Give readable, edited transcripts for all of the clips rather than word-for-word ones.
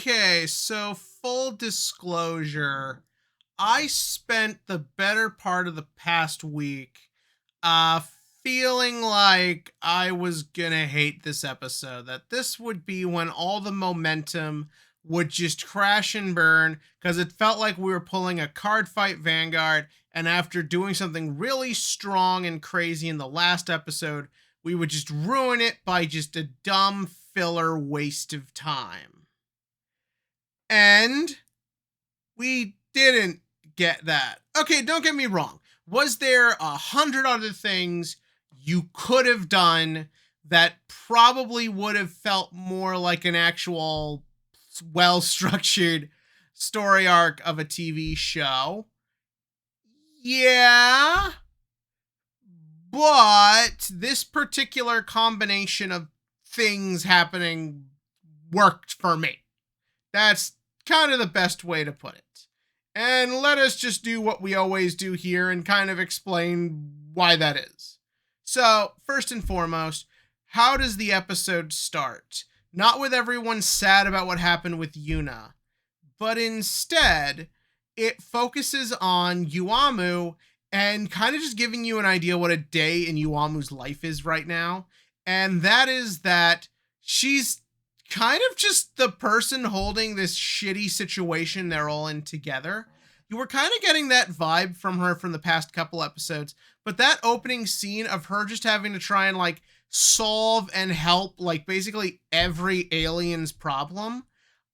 Okay, so full disclosure, I spent the better part of the past week uh feeling like I was gonna hate this episode, that this would be when all the momentum would just crash and burn because it felt like we were pulling a card fight Vanguard, and after doing something really strong and crazy in the last episode, we would just ruin it by just a dumb filler waste of time. And we didn't get that. Okay, don't get me wrong. Was there 100 other things you could have done that probably would have felt more like an actual well structured story arc of a TV show? Yeah. But this particular combination of things happening worked for me. That's kind of the best way to put it. And let us just do what we always do here and kind of explain why that is. So, first and foremost, how does the episode start? Not with everyone sad about what happened with Yuna, but instead, it focuses on Yuamu and kind of just giving you an idea what a day in Yuamu's life is right now. And that is that she's kind of just the person holding this shitty situation they're all in together. You were kind of getting that vibe from her from the past couple episodes, but that opening scene of her just having to try and like solve and help like basically every alien's problem,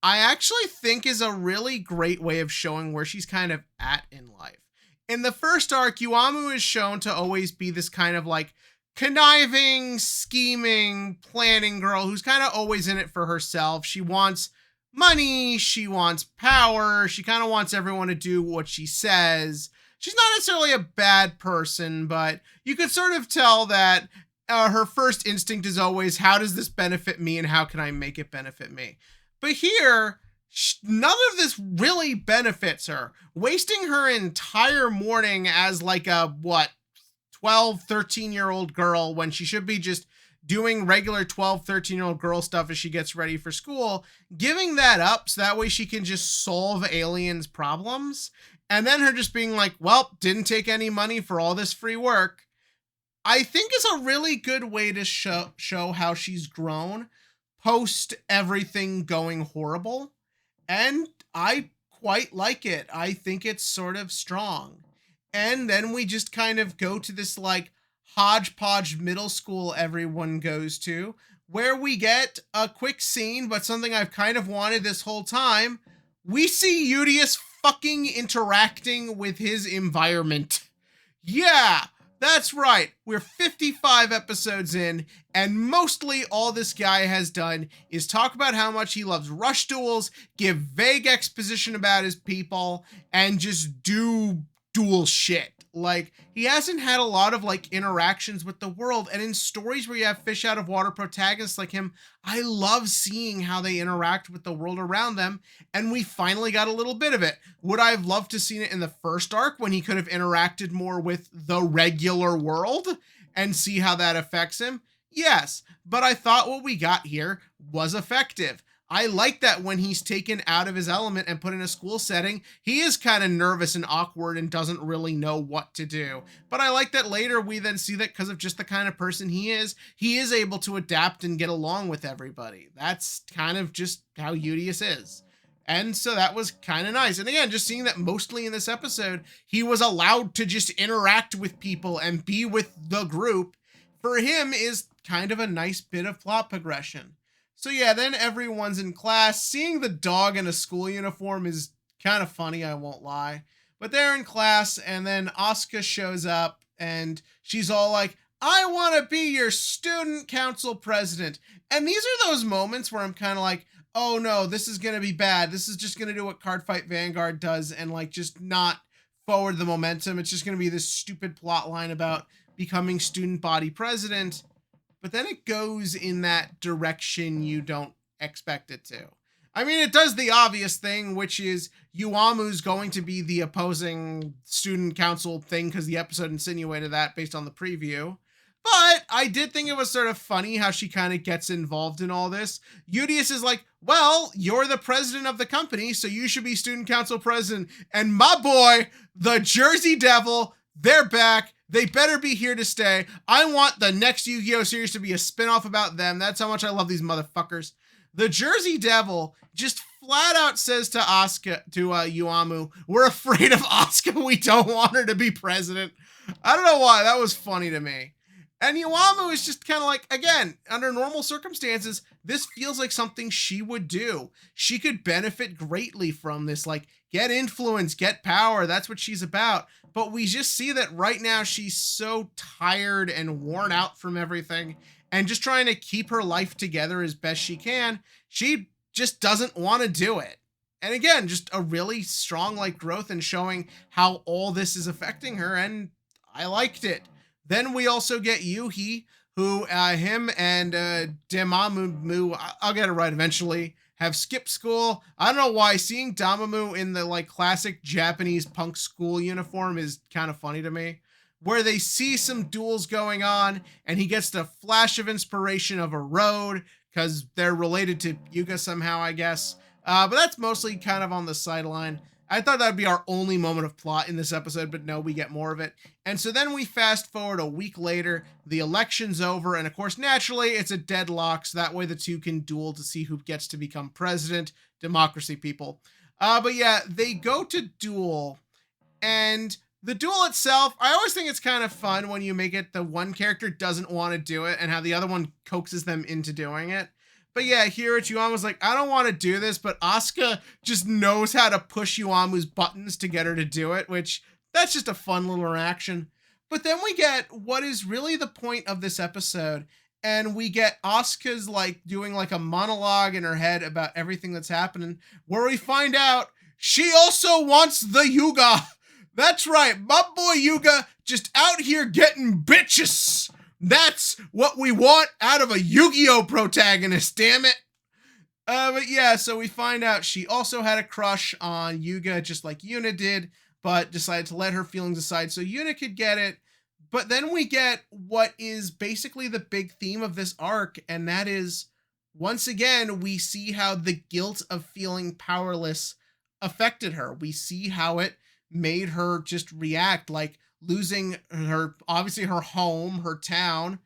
I actually think is a really great way of showing where she's kind of at in life. In the first arc, Yuamu is shown to always be this kind of like conniving, scheming, planning girl who's kind of always in it for herself. She wants money, she wants power, she kind of wants everyone to do what she says. She's not necessarily a bad person, but you could sort of tell that her first instinct is always, how does this benefit me and how can I make it benefit me? But here, none of this really benefits her. Wasting her entire morning as like a, 12, 13-year-old girl when she should be just doing regular 12, 13-year-old girl stuff as she gets ready for school, giving that up so that way she can just solve aliens' problems, and then her just being like, well, didn't take any money for all this free work, I think is a really good way to show how she's grown post everything going horrible. And I quite like it. I think it's sort of strong. And then we just kind of go to this like hodgepodge middle school everyone goes to, where we get a quick scene, but something I've kind of wanted this whole time. We see Udius fucking interacting with his environment. Yeah, that's right. We're 55 episodes in, and mostly all this guy has done is talk about how much he loves rush duels, give vague exposition about his people, and just do dual shit. Like, he hasn't had a lot of like interactions with the world, and in stories where you have fish out of water protagonists like him, I love seeing how they interact with the world around them, and we finally got a little bit of it. Would I have loved to seen it in the first arc when he could have interacted more with the regular world and see how that affects him? Yes, but I thought what we got here was effective. I like that when he's taken out of his element and put in a school setting, he is kind of nervous and awkward and doesn't really know what to do. But I like that later we then see that because of just the kind of person he is able to adapt and get along with everybody. That's kind of just how Udius is. And so that was kind of nice. And again, just seeing that mostly in this episode, he was allowed to just interact with people and be with the group, for him is kind of a nice bit of plot progression. So yeah, then everyone's in class. Seeing the dog in a school uniform is kind of funny, I won't lie. But they're in class, and then Asuka shows up, and she's all like, I want to be your student council president. And these are those moments where I'm kind of like, oh no, this is going to be bad. This is just going to do what Cardfight Vanguard does and like just not forward the momentum. It's just going to be this stupid plot line about becoming student body president. But then it goes in that direction you don't expect it to. I mean, it does the obvious thing, which is Yuamu's going to be the opposing student council thing because the episode insinuated that based on the preview. But I did think it was sort of funny how she kind of gets involved in all this. Udius is like, well, you're the president of the company, so you should be student council president. And my boy, the Jersey Devil, they're back. They better be here to stay. I want the next Yu-Gi-Oh series to be a spinoff about them. That's how much I love these motherfuckers. The Jersey Devil just flat out says to Yuamu, we're afraid of Asuka. We don't want her to be president. I don't know why. That was funny to me. And Yuamu is just kind of like, again, under normal circumstances, this feels like something she would do. She could benefit greatly from this, like, get influence, get power. That's what she's about. But we just see that right now she's so tired and worn out from everything and just trying to keep her life together as best she can. She just doesn't want to do it. And again, just a really strong, like, growth and showing how all this is affecting her. And I liked it. Then we also get Yuhi, who him and Damamu, I'll get it right eventually, have skipped school. I don't know why. Seeing Damamu in the like classic Japanese punk school uniform is kind of funny to me. Where they see some duels going on, and he gets the flash of inspiration of a road, because they're related to Yuga somehow, I guess. But that's mostly kind of on the sideline. I thought that would be our only moment of plot in this episode, but no, we get more of it. And so then we fast forward a week later, the election's over, and of course, naturally, it's a deadlock, so that way the two can duel to see who gets to become president. Democracy, people. But yeah, they go to duel, and the duel itself, I always think it's kind of fun when you make it the one character doesn't want to do it, and how the other one coaxes them into doing it. But yeah, here Yuamu's like, I don't want to do this, but Asuka just knows how to push Yuamu's buttons to get her to do it, which that's just a fun little interaction. But then we get what is really the point of this episode, and we get Asuka's like doing like a monologue in her head about everything that's happening, where we find out she also wants the Yuga. That's right, my boy Yuga just out here getting bitches. That's what we want out of a Yu-Gi-Oh protagonist, damn it. But yeah, so we find out she also had a crush on Yuga, just like Yuna did, but decided to let her feelings aside so Yuna could get it. But then we get what is basically the big theme of this arc, and that is, once again, we see how the guilt of feeling powerless affected her. We see how it made her just react, like losing her, obviously her home, her town,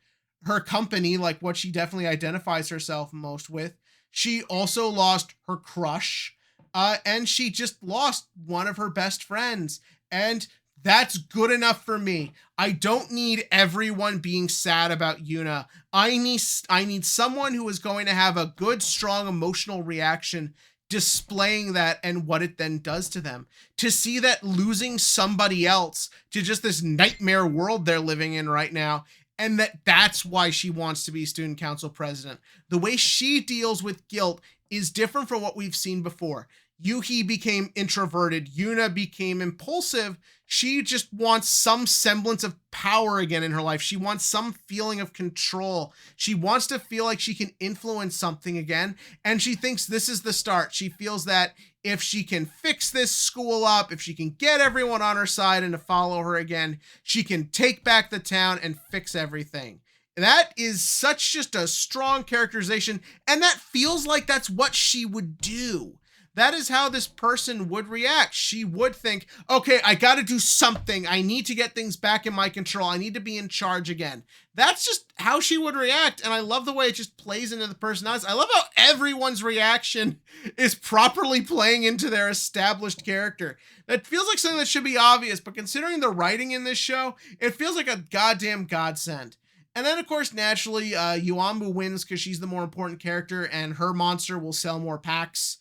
her company, like what she definitely identifies herself most with. She also lost her crush, and she just lost one of her best friends. And that's good enough for me. I don't need everyone being sad about Yuna. I need someone who is going to have a good, strong emotional reaction displaying that and what it then does to them. To see that losing somebody else to just this nightmare world they're living in right now, and that's why she wants to be student council president. The way she deals with guilt is different from what we've seen before. Yuhi became introverted. Yuna became impulsive. She just wants some semblance of power again in her life. She wants some feeling of control. She wants to feel like she can influence something again. And she thinks this is the start. She feels that if she can fix this school up, if she can get everyone on her side and to follow her again, she can take back the town and fix everything. That is such just a strong characterization. And that feels like that's what she would do. That is how this person would react. She would think, okay, I got to do something. I need to get things back in my control. I need to be in charge again. That's just how she would react. And I love the way it just plays into the personality. I love how everyone's reaction is properly playing into their established character. That feels like something that should be obvious, but considering the writing in this show, it feels like a goddamn godsend. And then, of course, naturally, Yuamu wins because she's the more important character and her monster will sell more packs.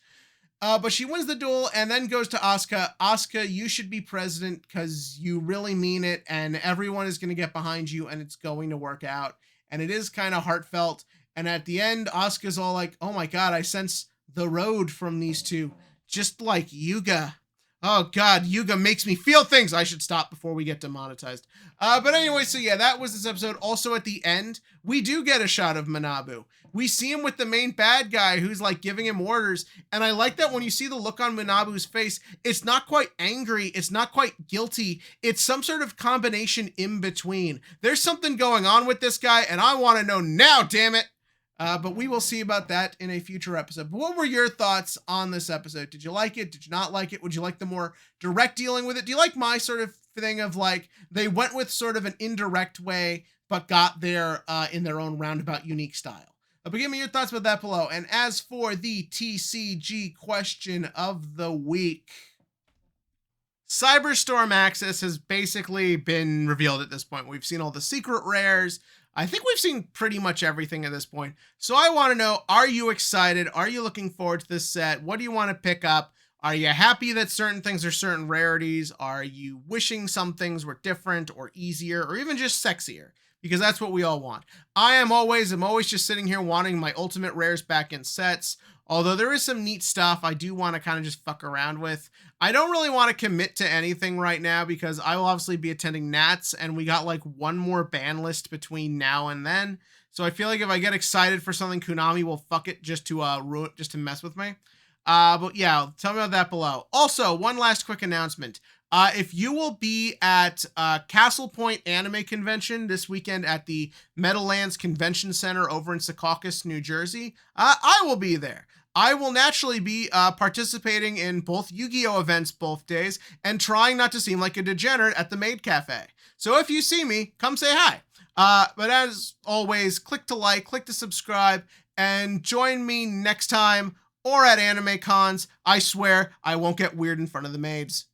But she wins the duel and then goes to Asuka. Asuka, you should be president because you really mean it and everyone is going to get behind you and it's going to work out. And it is kind of heartfelt. And at the end, Asuka's all like, oh my God, I sense the road from these two, just like Yuga. Oh God, Yuga makes me feel things. I should stop before we get demonetized. But anyway, so yeah, that was this episode. Also at the end, we do get a shot of Manabu. We see him with the main bad guy who's like giving him orders. And I like that when you see the look on Manabu's face, it's not quite angry. It's not quite guilty. It's some sort of combination in between. There's something going on with this guy and I want to know now, damn it. But we will see about that in a future episode. But what were your thoughts on this episode? Did you like it? Did you not like it? Would you like the more direct dealing with it? Do you like my sort of thing of like, they went with sort of an indirect way, but got there in their own roundabout unique style? But give me your thoughts about that below. And as for the TCG question of the week, Cyberstorm Access has basically been revealed at this point. We've seen all the secret rares. I think we've seen pretty much everything at this point. So I want to know, are you excited? Are you looking forward to this set? What do you want to pick up? Are you happy that certain things are certain rarities? Are you wishing some things were different or easier or even just sexier? Because that's what we all want. I'm always just sitting here wanting my ultimate rares back in sets. Although there is some neat stuff I do want to kind of just fuck around with. I don't really want to commit to anything right now because I will obviously be attending Nats and we got like one more ban list between now and then. So I feel like if I get excited for something, Konami will fuck it just to ruin, just to mess with me. But yeah, tell me about that below. Also, one last quick announcement. If you will be at Castle Point Anime Convention this weekend at the Meadowlands Convention Center over in Secaucus, New Jersey, I will be there. I will naturally be participating in both Yu-Gi-Oh events both days and trying not to seem like a degenerate at the Maid Cafe. So if you see me, come say hi. But as always, click to like, click to subscribe, and join me next time or at anime cons. I swear I won't get weird in front of the maids.